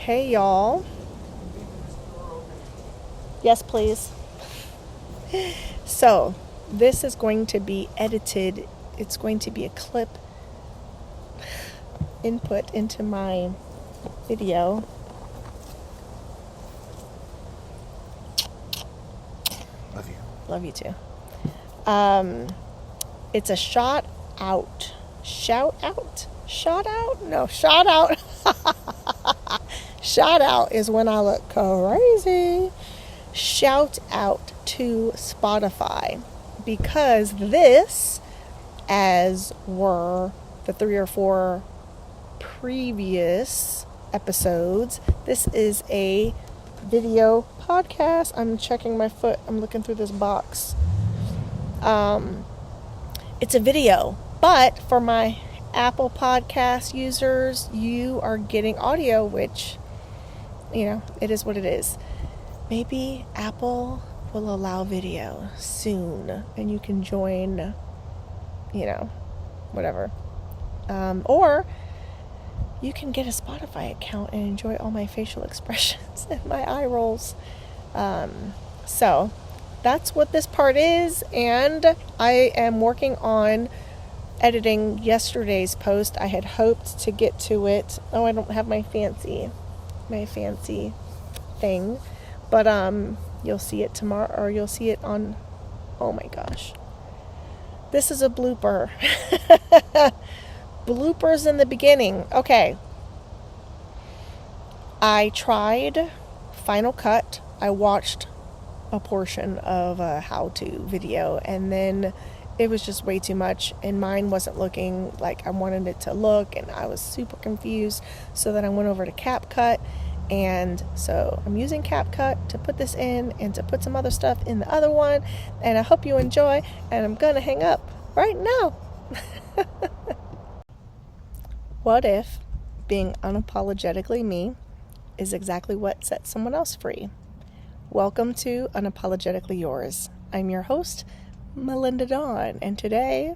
Hey y'all. Yes, please. So, this is going to be edited. It's going to be a clip input into my video. Love you. Love you too. It's a shout out. Shout out? Shout out? No, shout out. Shout out is when I look crazy. Shout out to Spotify, because this, as were the 3 or 4 previous episodes, this is a video podcast. I'm checking my foot. I'm looking through this box. It's a video, but for my Apple Podcast users, you are getting audio, which, it is what it is. Maybe Apple will allow video soon, and you can join, whatever. Or you can get a Spotify account and enjoy all my facial expressions and my eye rolls. So that's what this part is, and I am working on editing yesterday's post. I had hoped to get to it. Oh, I don't have my fancy thing, but you'll see it tomorrow, or you'll see it on, oh my gosh, this is a blooper. Bloopers in the beginning. Okay, I tried Final Cut. I watched a portion of a how-to video, and then it was just way too much, and mine wasn't looking like I wanted it to look, and I was super confused. So then I went over to CapCut, and so I'm using CapCut to put this in and to put some other stuff in the other one, and I hope you enjoy, and I'm gonna hang up right now. What if being unapologetically me is exactly what sets someone else free? Welcome to Unapologetically Yours. I'm your host, Melinda Dawn, and today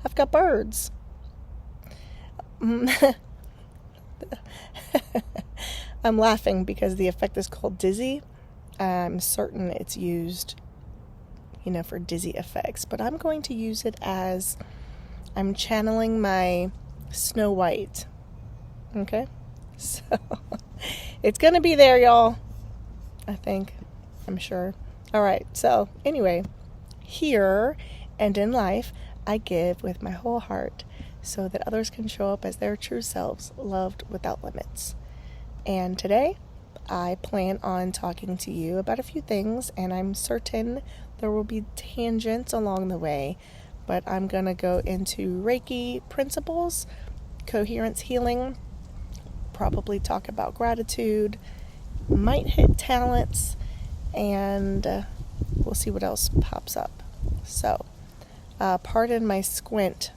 I've got birds. I'm laughing because the effect is called dizzy. I'm certain it's used, for dizzy effects, but I'm going to use it as I'm channeling my Snow White. Okay? So it's going to be there, y'all. I think. I'm sure. All right. So anyway, here and in life, I give with my whole heart so that others can show up as their true selves, loved without limits. And today, I plan on talking to you about a few things, and I'm certain there will be tangents along the way, but I'm going to go into Reiki principles, coherence healing, probably talk about gratitude, might hit talents, and we'll see what else pops up. So, pardon my squint.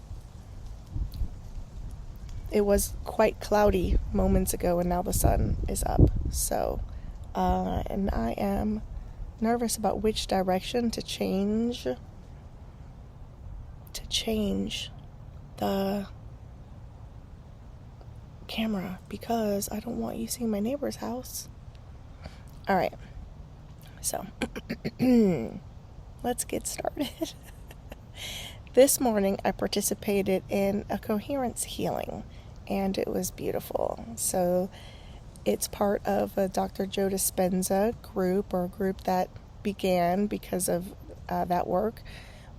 It was quite cloudy moments ago, and now the sun is up. So, and I am nervous about which direction to change the camera, because I don't want you seeing my neighbor's house. All right, so let's get started. This morning I participated in a coherence healing, and it was beautiful. So it's part of a Dr. Joe Dispenza group, or a group that began because of that work.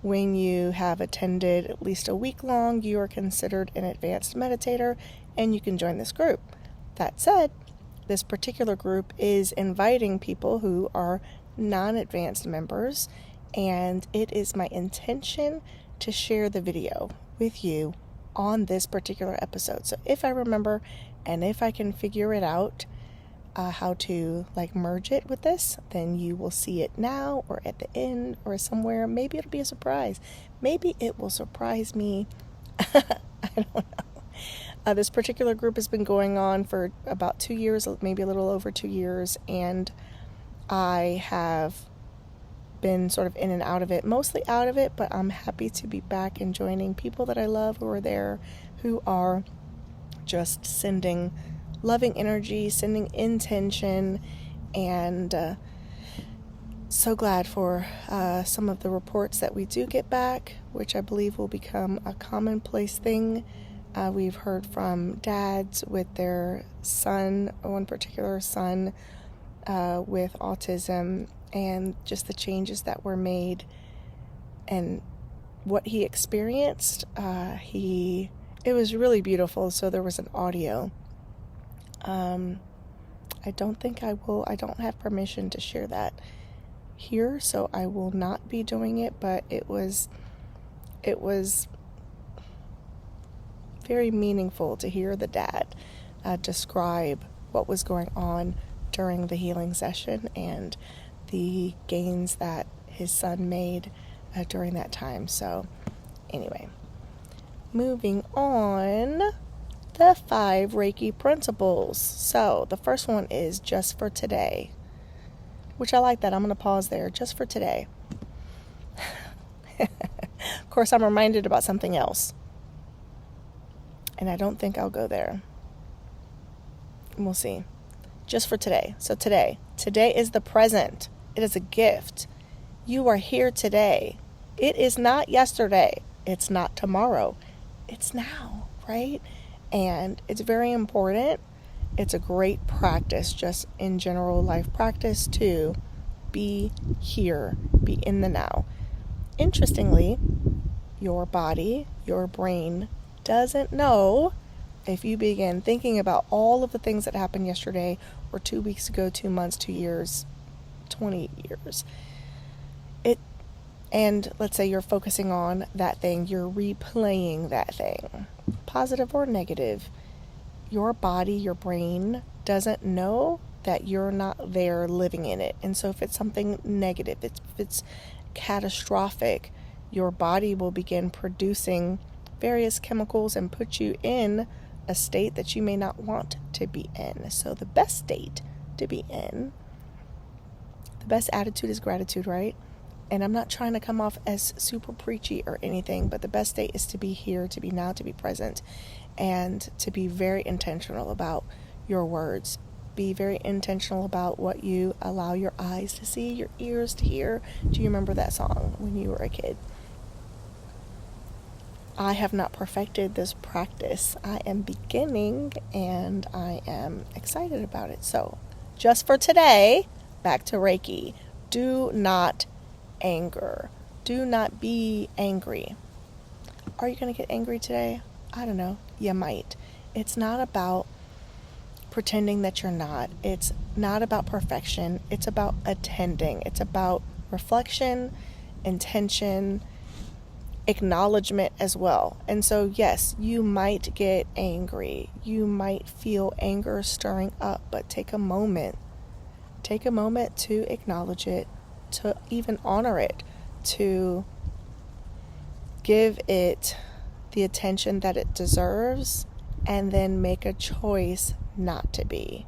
When you have attended at least a week long, you are considered an advanced meditator, and you can join this group. That said, this particular group is inviting people who are non-advanced members, and it is my intention to share the video with you on this particular episode. So if I remember, and if I can figure it out, how to merge it with this, then you will see it now or at the end or somewhere. Maybe it'll be a surprise. Maybe it will surprise me. I don't know. This particular group has been going on for about 2 years, maybe a little over 2 years, and I have been sort of in and out of it, mostly out of it, but I'm happy to be back and joining people that I love who are there, who are just sending loving energy, sending intention, and so glad for some of the reports that we do get back, which I believe will become a commonplace thing. We've heard from dads with their son, one particular son with autism, and just the changes that were made and what he experienced. It was really beautiful. So there was an audio. I don't have permission to share that here, so I will not be doing it, but it was very meaningful to hear the dad describe what was going on during the healing session and the gains that his son made during that time. So anyway, moving on, the 5 Reiki principles. So the first one is just for today, which I like that. I'm going to pause there. Just for today. Of course, I'm reminded about something else, and I don't think I'll go there. We'll see. Just for today. So today is the present. It is a gift. You are here today. It is not yesterday. It's not tomorrow. It's now, right? And it's very important. It's a great practice, just in general life practice, to be here, be in the now. Interestingly, your body, your brain doesn't know if you begin thinking about all of the things that happened yesterday or 2 weeks ago, 2 months, 2 years, 20 years. And let's say you're focusing on that thing, you're replaying that thing, positive or negative. Your body, your brain doesn't know that you're not there living in it. And so if it's something negative, if it's catastrophic, your body will begin producing various chemicals and put you in a state that you may not want to be in. So the best state to be in, the best attitude is gratitude, right? And I'm not trying to come off as super preachy or anything, but the best state is to be here, to be now, to be present, and to be very intentional about your words. Be very intentional about what you allow your eyes to see, your ears to hear. Do you remember that song when you were a kid? I have not perfected this practice. I am beginning, and I am excited about it. So, just for today, back to Reiki. Do not anger. Do not be angry. Are you going to get angry today? I don't know. You might. It's not about pretending that you're not. It's not about perfection. It's about attending. It's about reflection, intention, acknowledgement as well. And so, yes, you might get angry. You might feel anger stirring up, but take a moment. Take a moment to acknowledge it, to even honor it, to give it the attention that it deserves, and then make a choice not to be.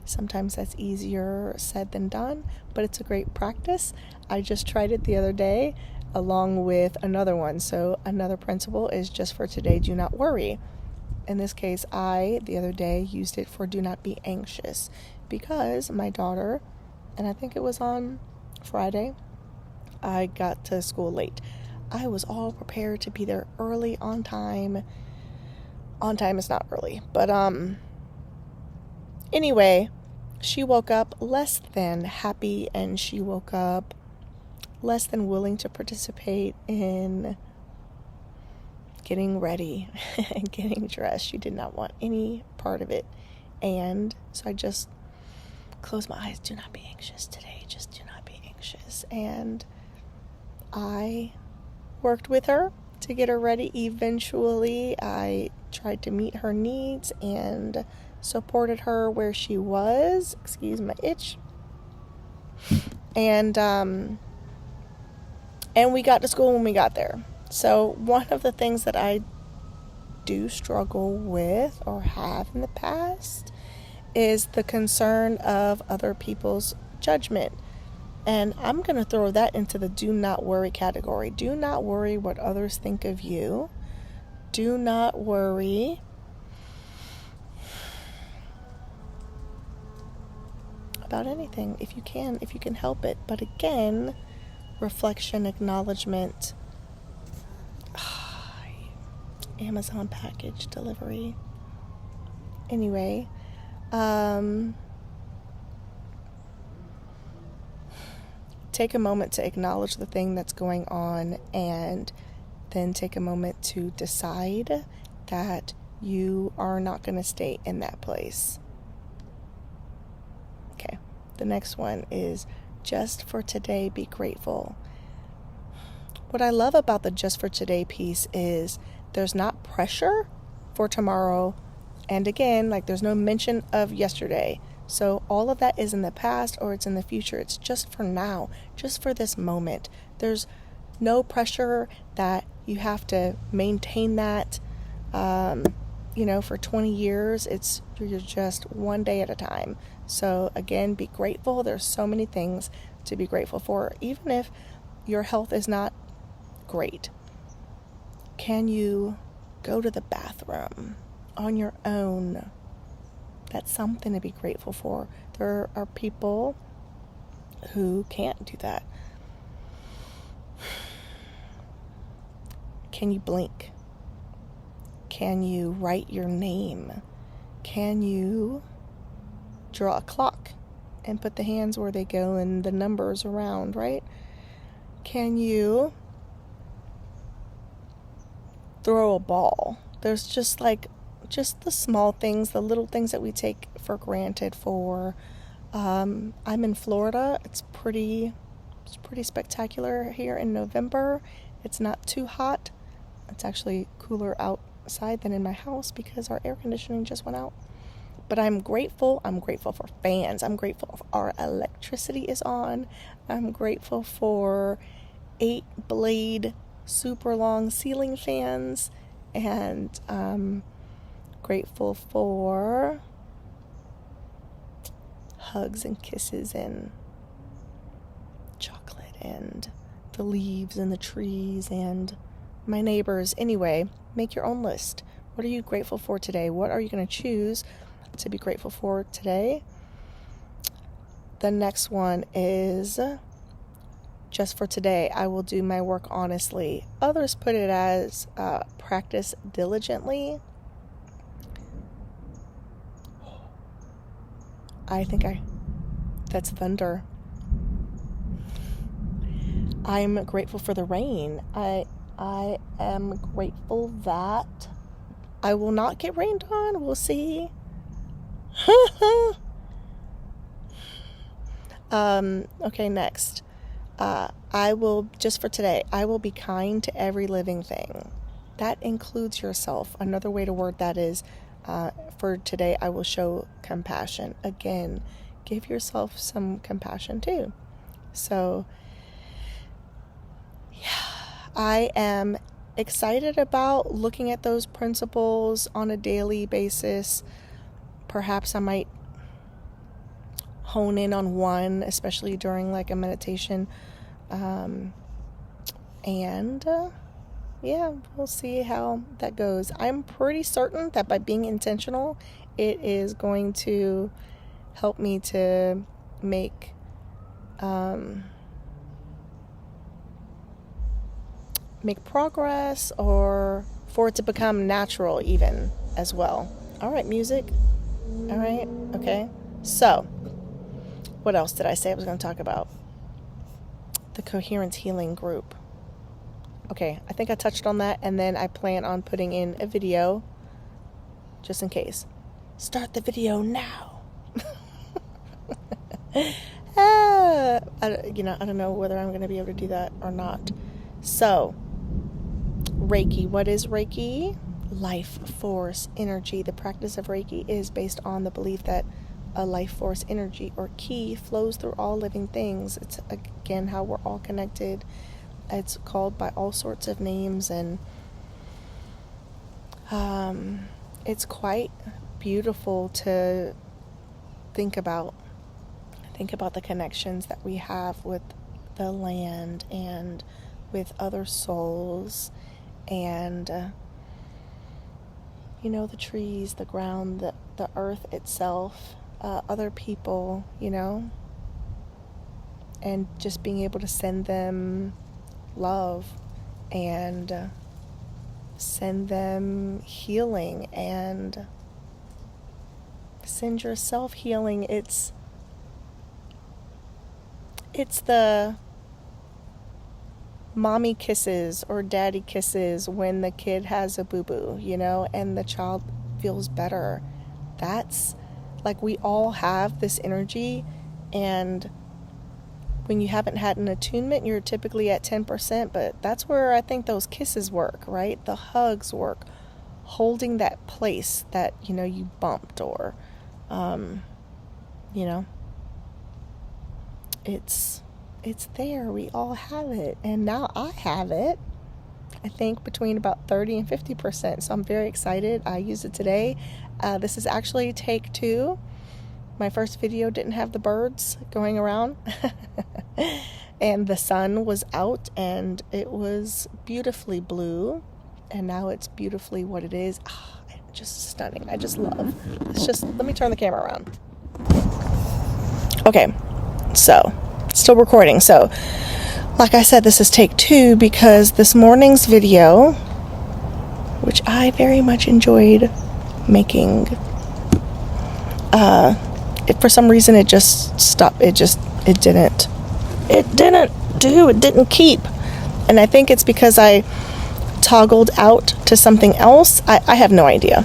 Sometimes that's easier said than done, but it's a great practice. I just tried it the other day along with another one. So another principle is just for today, do not worry. In this case, I, the other day, used it for do not be anxious, because my daughter, and I think it was on Friday, I got to school late. I was all prepared to be there early, on time. On time is not early, but anyway, she woke up less than happy, and she woke up less than willing to participate in getting ready and getting dressed. She did not want any part of it. And so I just closed my eyes. Do not be anxious today. Just do not be anxious. And I worked with her to get her ready. Eventually, I tried to meet her needs and supported her where she was. Excuse my itch. And we got to school when we got there. So one of the things that I do struggle with or have in the past is the concern of other people's judgment. And I'm going to throw that into the do not worry category. Do not worry what others think of you. Do not worry about anything if you can help it. But again, reflection, acknowledgement, Amazon package delivery. Anyway, take a moment to acknowledge the thing that's going on, and then take a moment to decide that you are not going to stay in that place. Okay, the next one is just for today, be grateful. What I love about the just for today piece is there's not pressure for tomorrow. And again, like there's no mention of yesterday. So all of that is in the past or it's in the future. It's just for now, just for this moment. There's no pressure that you have to maintain that, for 20 years. You're just one day at a time. So again, be grateful. There's so many things to be grateful for, even if your health is not great. Can you go to the bathroom on your own? That's something to be grateful for. There are people who can't do that. Can you blink? Can you write your name? Can you draw a clock and put the hands where they go and the numbers around, right? Can you throw a ball? There's just the small things, the little things that we take for granted I'm in Florida. It's pretty spectacular here in November. It's not too hot. It's actually cooler outside than in my house because our air conditioning just went out. But I'm grateful. I'm grateful for fans. I'm grateful our electricity is on. I'm grateful for 8-blade super long ceiling fans, and grateful for hugs and kisses and chocolate and the leaves and the trees and my neighbors. Anyway, make your own list. What are you grateful for today? What are you going to choose to be grateful for today? The next one is just for today, I will do my work honestly. Others put it as practice diligently. That's thunder. I'm grateful for the rain. I am grateful that I will not get rained on. We'll see. Okay, next. Just for today, I will be kind to every living thing. That includes yourself. Another way to word that is, for today, I will show compassion. Again, give yourself some compassion too. So, yeah, I am excited about looking at those principles on a daily basis. Perhaps I might hone in on one, especially during like a meditation. We'll see how that goes. I'm pretty certain that by being intentional, it is going to help me to make progress, or for it to become natural even as well. All right, music. All right, okay. So, what else did I say I was going to talk about? The coherence healing group. Okay, I think I touched on that, and then I plan on putting in a video just in case. Start the video now. I don't know whether I'm going to be able to do that or not. So, Reiki. What is Reiki? Life force energy. The practice of Reiki is based on the belief that a life force energy or ki flows through all living things. It's again how we're all connected. It's called by all sorts of names, and it's quite beautiful to think about the connections that we have with the land and with other souls, and the trees, the ground, the earth itself. other people, you know, and just being able to send them love and send them healing and send yourself healing. It's the mommy kisses or daddy kisses when the kid has a boo-boo, you know, and the child feels better. That's like, we all have this energy, and when you haven't had an attunement, you're typically at 10%, but that's where I think those kisses work, right? The hugs work, holding that place that, you know, you bumped, or you know, it's there. We all have it, and now I have it, I think between about 30 and 50%, so I'm very excited. I used it today. This is actually take 2. My first video didn't have the birds going around and the sun was out, and it was beautifully blue, and now it's beautifully what it is. Just stunning. I just love. Let me turn the camera around. Okay, so still recording. So like I said, this is take 2 because this morning's video, which I very much enjoyed making, for some reason it just stopped. It didn't keep. And I think it's because I toggled out to something else. I have no idea.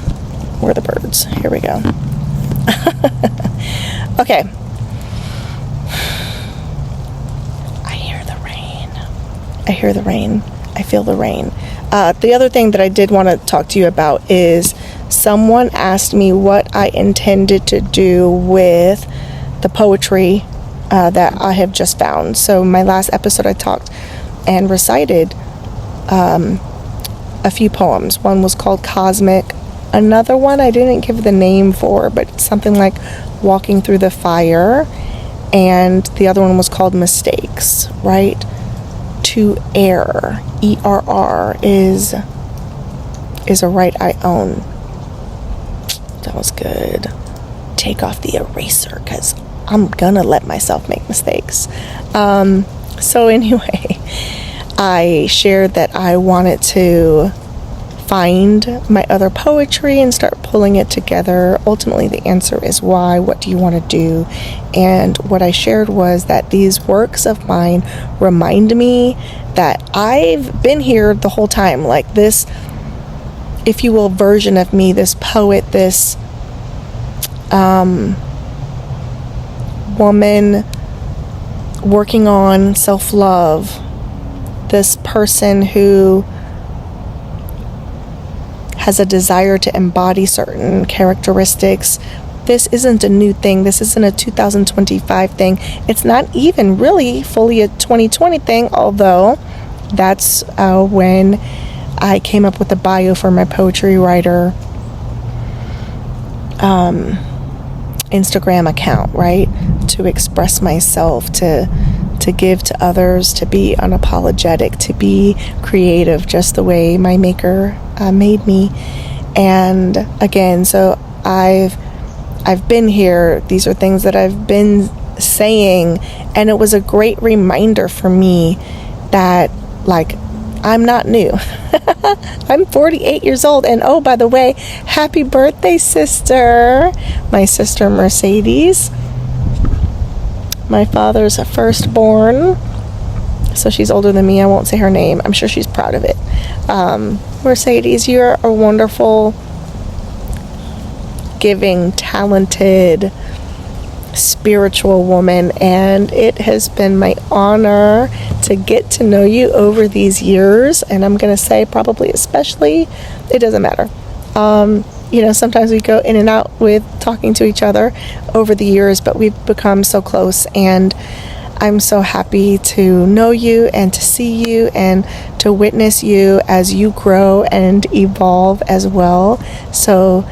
Where are the birds? Here we go. Okay. I hear the rain. I feel the rain. The other thing that I did want to talk to you about is someone asked me what I intended to do with the poetry that I have just found. So my last episode I talked and recited a few poems. One was called Cosmic. Another one I didn't give the name for, but it's something like Walking Through the Fire. And the other one was called Mistakes, right? To err, E-R-R, is a right I own. That was good. Take off the eraser, because I'm gonna let myself make mistakes. So anyway, I shared that I wanted to find my other poetry and start pulling it together. Ultimately, the answer is why. What do you want to do? And what I shared was that these works of mine remind me that I've been here the whole time. Like this, if you will, version of me, this poet, this woman working on self-love, this person who has a desire to embody certain characteristics. This isn't a new thing. This isn't a 2025 thing. It's not even really fully a 2020 thing, although that's when I came up with a bio for my poetry writer Instagram account, right? To express myself, to give to others, to be unapologetic, to be creative, just the way my maker made me. And again, so I've been here. These are things that I've been saying, and it was a great reminder for me that, like, I'm not new. I'm 48 years old, and oh, by the way, happy birthday, sister. My sister Mercedes, my father's firstborn, so she's older than me. I won't say her name. I'm sure she's proud of it. Mercedes, you're a wonderful, giving, talented, spiritual woman, and it has been my honor to get to know you over these years. And I'm gonna say probably especially, it doesn't matter, you know, sometimes we go in and out with talking to each other over the years, but we've become so close, and I'm so happy to know you and to see you and to witness you as you grow and evolve as well. So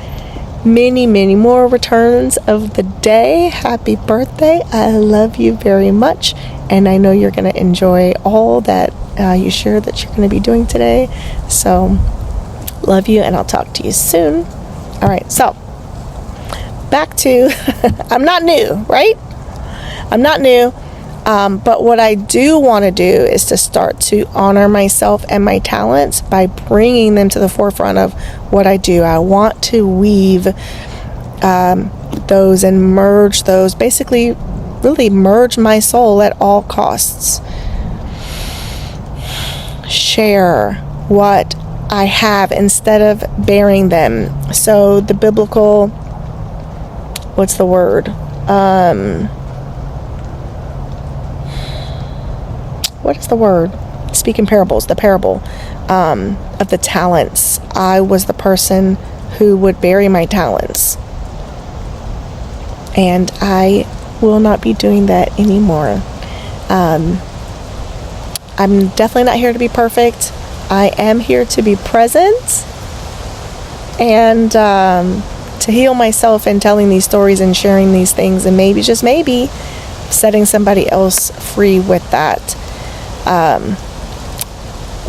many, many more returns of the day. Happy birthday. I love you very much, and I know you're going to enjoy all that you share that you're going to be doing today. So love you, and I'll talk to you soon. All right, so back to, I'm not new, right? I'm not new. But what I do want to do is to start to honor myself and my talents by bringing them to the forefront of what I do. I want to weave those and merge those, basically really merge my soul at all costs. Share what I have instead of burying them. So the biblical, what's the word? What is the word? Speaking parables, the parable of the talents. I was the person who would bury my talents. And I will not be doing that anymore. I'm definitely not here to be perfect. I am here to be present and to heal myself and telling these stories and sharing these things, and maybe, just maybe, setting somebody else free with that.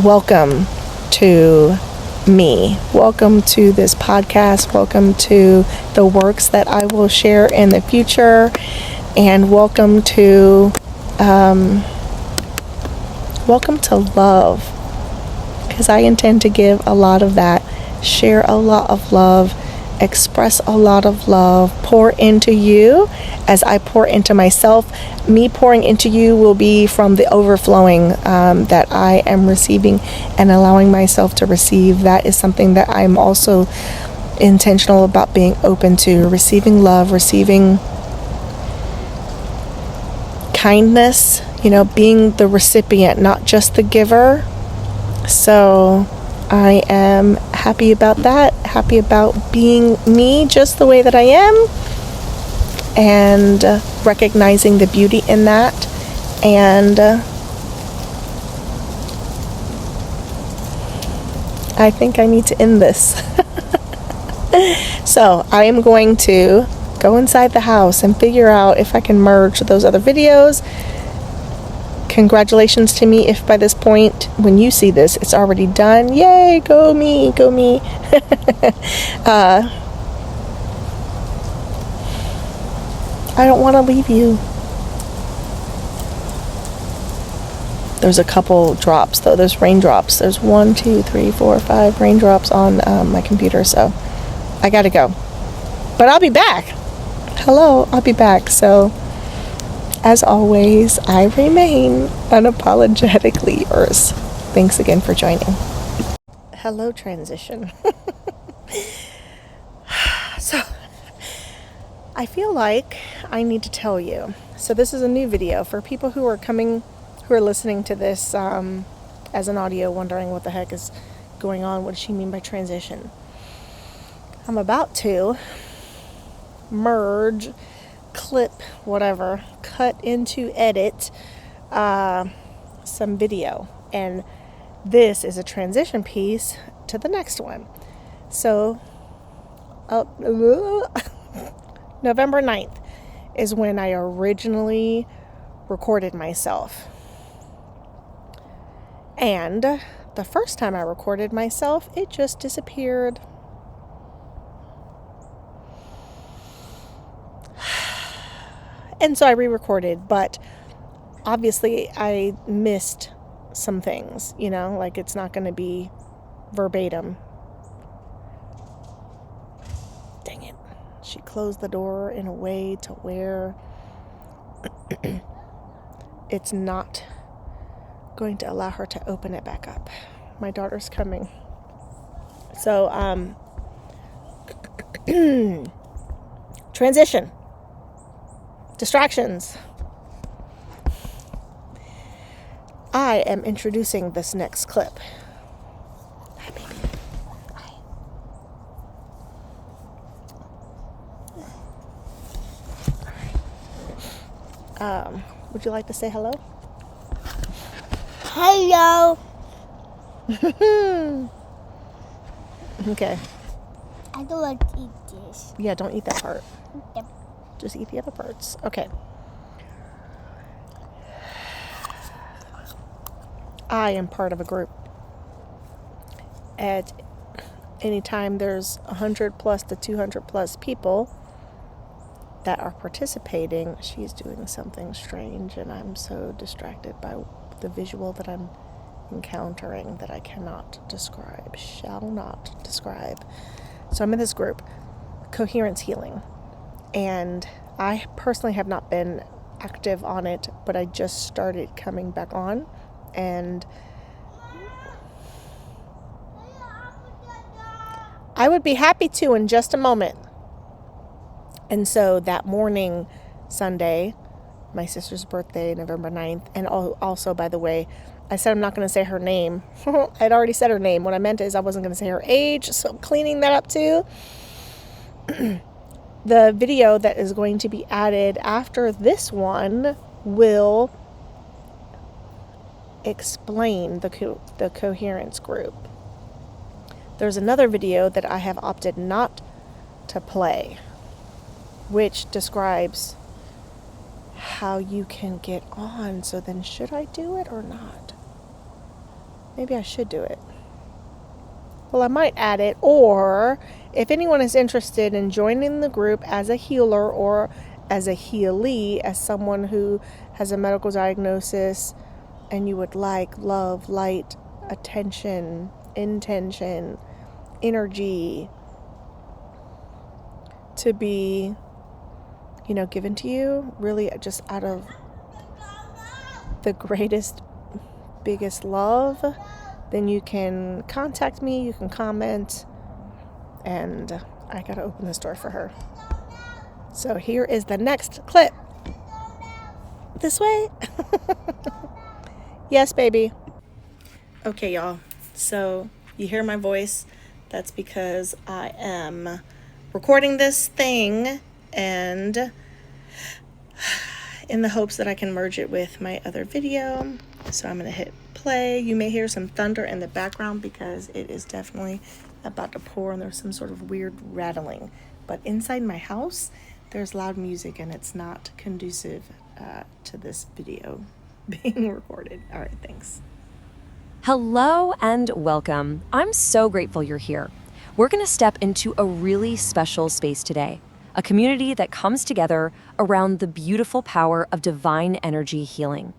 Welcome to me. Welcome to this podcast. Welcome to the works that I will share in the future. And welcome to love. Because I intend to give a lot of that. Share a lot of love. Express a lot of love. Pour into you as I pour into myself. Me pouring into you will be from the overflowing that I am receiving and allowing myself to receive. That is something that I'm also intentional about being open to. Receiving love, receiving kindness, being the recipient, not just the giver. So I am happy about that, happy about being me just the way that I am, and recognizing the beauty in that. And I think I need to end this. So I am going to go inside the house and figure out if I can merge those other videos. Congratulations to me if by this point, when you see this, it's already done. Yay, go me, go me. I don't want to leave you. There's a couple drops, though. There's raindrops. There's 1, 2, 3, 4, 5 raindrops on my computer, so I gotta go. But I'll be back. Hello, I'll be back. So, as always, I remain unapologetically yours. Thanks again for joining. Hello, transition. So, I feel like I need to tell you. So this is a new video for people who are listening to this as an audio, wondering what the heck is going on. What does she mean by transition? I'm about to merge, clip, whatever, cut into edit some video, and this is a transition piece to the next one. So November 9th is when I originally recorded myself, and the first time I recorded myself, it just disappeared. And so I re-recorded, but obviously I missed some things, like it's not going to be verbatim. Dang it. She closed the door in a way to where it's not going to allow her to open it back up. My daughter's coming. So, transition. Distractions. I am introducing this next clip. Hi, baby. Hi. Would you like to say hello? Hello. Okay. I don't want to eat this. Yeah, don't eat that part. Yep. Just eat the other parts. Okay. I am part of a group. At any time there's 100 plus to 200 plus people, that are participating. She's doing something strange, and I'm so distracted by the visual that I'm encountering that I cannot describe, shall not describe. So I'm in this group, Coherence Healing, and I personally have not been active on it, but I just started coming back on, and I would be happy to in just a moment. And so that morning, Sunday, my sister's birthday, November 9th, and also, by the way, I said I'm not going to say her name. I'd already said her name. What I meant is I wasn't going to say her age, so I'm cleaning that up too. The video that is going to be added after this one will explain the coherence group. There's another video that I have opted not to play, which describes how you can get on. So then, should I do it or not? Maybe I should do it. Well, I might add it, or if anyone is interested in joining the group as a healer or as a healee, as someone who has a medical diagnosis and you would like love, light, attention, intention, energy to be, given to you, really just out of the greatest, biggest love, then you can contact me, you can comment, and I gotta open this door for her. So here is the next clip. This way? Yes, baby. Okay, y'all. So you hear my voice. That's because I am recording this thing and in the hopes that I can merge it with my other video. So I'm going to hit play. You may hear some thunder in the background because it is definitely about to pour and there's some sort of weird rattling. But inside my house, there's loud music and it's not conducive to this video being recorded. All right, thanks. Hello and welcome. I'm so grateful you're here. We're going to step into a really special space today, a community that comes together around the beautiful power of divine energy healing.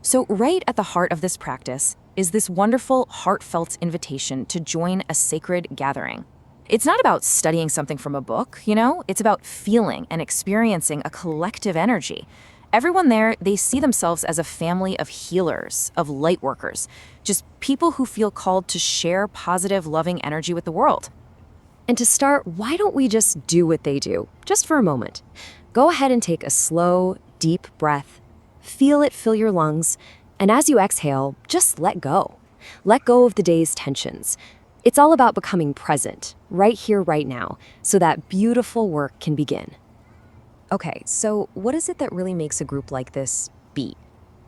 So right at the heart of this practice is this wonderful, heartfelt invitation to join a sacred gathering. It's not about studying something from a book, it's about feeling and experiencing a collective energy. Everyone there, they see themselves as a family of healers, of light workers, just people who feel called to share positive, loving energy with the world. And to start, why don't we just do what they do, just for a moment? Go ahead and take a slow, deep breath. Feel it fill your lungs, and as you exhale, just let go. Let go of the day's tensions. It's all about becoming present, right here, right now, so that beautiful work can begin. Okay, so what is it that really makes a group like this beat?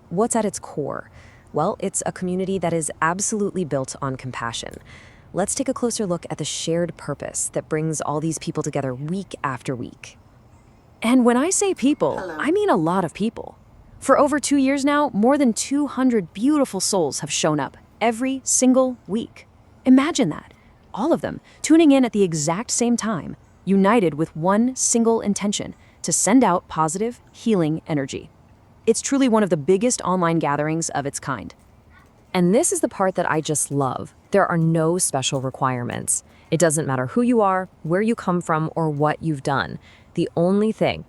What's at its core? Well, it's a community that is absolutely built on compassion. Let's take a closer look at the shared purpose that brings all these people together week after week. And when I say people, I mean a lot of people. For over 2 years now, more than 200 beautiful souls have shown up every single week. Imagine that. All of them tuning in at the exact same time, united with one single intention: to send out positive, healing energy. It's truly one of the biggest online gatherings of its kind. And this is the part that I just love. There are no special requirements. It doesn't matter who you are, where you come from, or what you've done. The only thing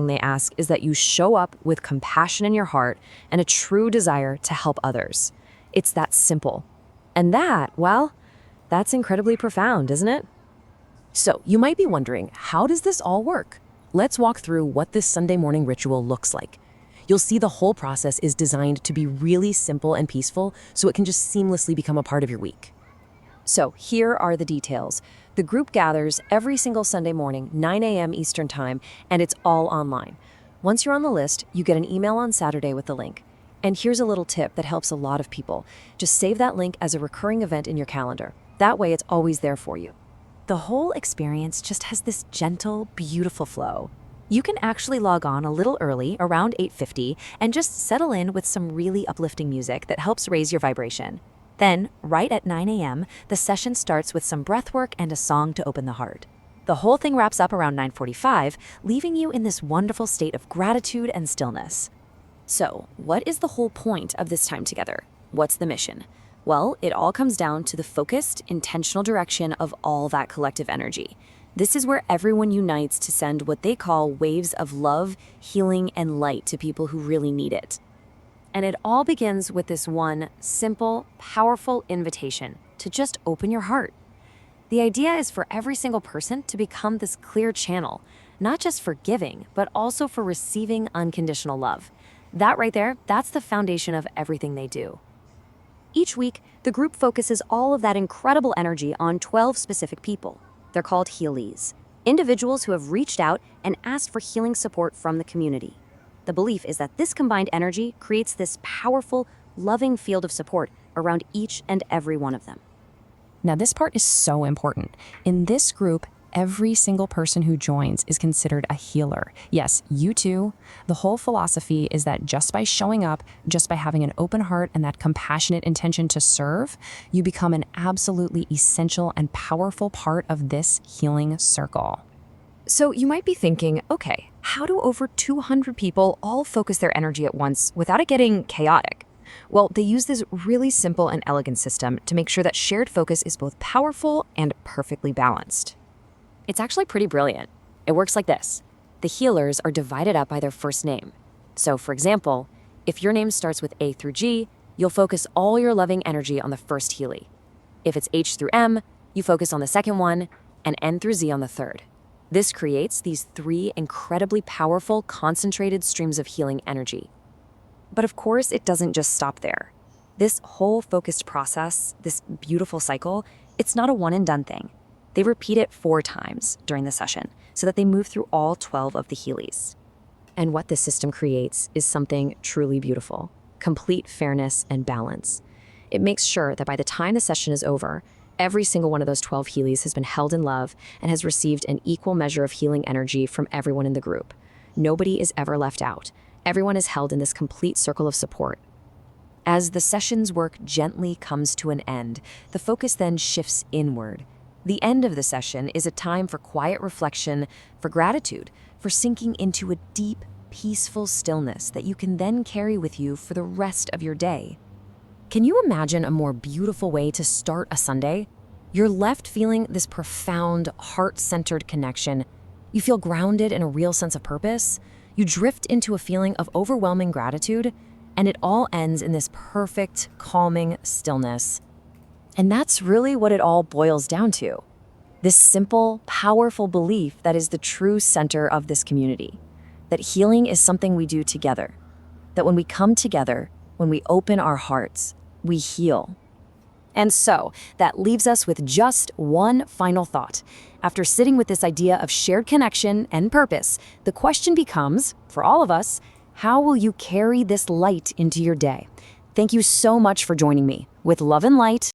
they ask is that you show up with compassion in your heart and a true desire to help others. It's that simple. And that, well, that's incredibly profound, isn't it? So you might be wondering, how does this all work? Let's walk through what this Sunday morning ritual looks like. You'll see the whole process is designed to be really simple and peaceful, so it can just seamlessly become a part of your week. So here are the details. The group gathers every single Sunday morning, 9 a.m. Eastern Time, and it's all online. Once you're on the list, you get an email on Saturday with the link. And here's a little tip that helps a lot of people. Just save that link as a recurring event in your calendar. That way it's always there for you. The whole experience just has this gentle, beautiful flow. You can actually log on a little early, around 8:50, and just settle in with some really uplifting music that helps raise your vibration. Then, right at 9 a.m., the session starts with some breath work and a song to open the heart. The whole thing wraps up around 9:45, leaving you in this wonderful state of gratitude and stillness. So, what is the whole point of this time together? What's the mission? Well, it all comes down to the focused, intentional direction of all that collective energy. This is where everyone unites to send what they call waves of love, healing, and light to people who really need it. And it all begins with this one simple, powerful invitation to just open your heart. The idea is for every single person to become this clear channel, not just for giving, but also for receiving unconditional love. That right there, that's the foundation of everything they do. Each week, the group focuses all of that incredible energy on 12 specific people. They're called healees, individuals who have reached out and asked for healing support from the community. The belief is that this combined energy creates this powerful, loving field of support around each and every one of them. Now, this part is so important. In this group, every single person who joins is considered a healer. Yes, you too. The whole philosophy is that just by showing up, just by having an open heart and that compassionate intention to serve, you become an absolutely essential and powerful part of this healing circle. So you might be thinking, okay, how do over 200 people all focus their energy at once without it getting chaotic? Well, they use this really simple and elegant system to make sure that shared focus is both powerful and perfectly balanced. It's actually pretty brilliant. It works like this. The healers are divided up by their first name. So, for example, if your name starts with A through G, you'll focus all your loving energy on the first healie. If it's H through M, you focus on the second one, and N through Z on the third. This creates these 3 incredibly powerful, concentrated streams of healing energy. But of course, it doesn't just stop there. This whole focused process, this beautiful cycle, it's not a one-and-done thing. They repeat it 4 times during the session so that they move through all 12 of the healies. And what this system creates is something truly beautiful, complete fairness and balance. It makes sure that by the time the session is over, every single one of those 12 healies has been held in love and has received an equal measure of healing energy from everyone in the group. Nobody is ever left out. Everyone is held in this complete circle of support. As the session's work gently comes to an end, the focus then shifts inward. The end of the session is a time for quiet reflection, for gratitude, for sinking into a deep, peaceful stillness that you can then carry with you for the rest of your day. Can you imagine a more beautiful way to start a Sunday? You're left feeling this profound, heart-centered connection. You feel grounded in a real sense of purpose. You drift into a feeling of overwhelming gratitude, and it all ends in this perfect, calming stillness. And that's really what it all boils down to. This simple, powerful belief that is the true center of this community. That healing is something we do together. That when we come together, when we open our hearts, we heal. And so, that leaves us with just one final thought. After sitting with this idea of shared connection and purpose, the question becomes, for all of us, how will you carry this light into your day? Thank you so much for joining me. With love and light,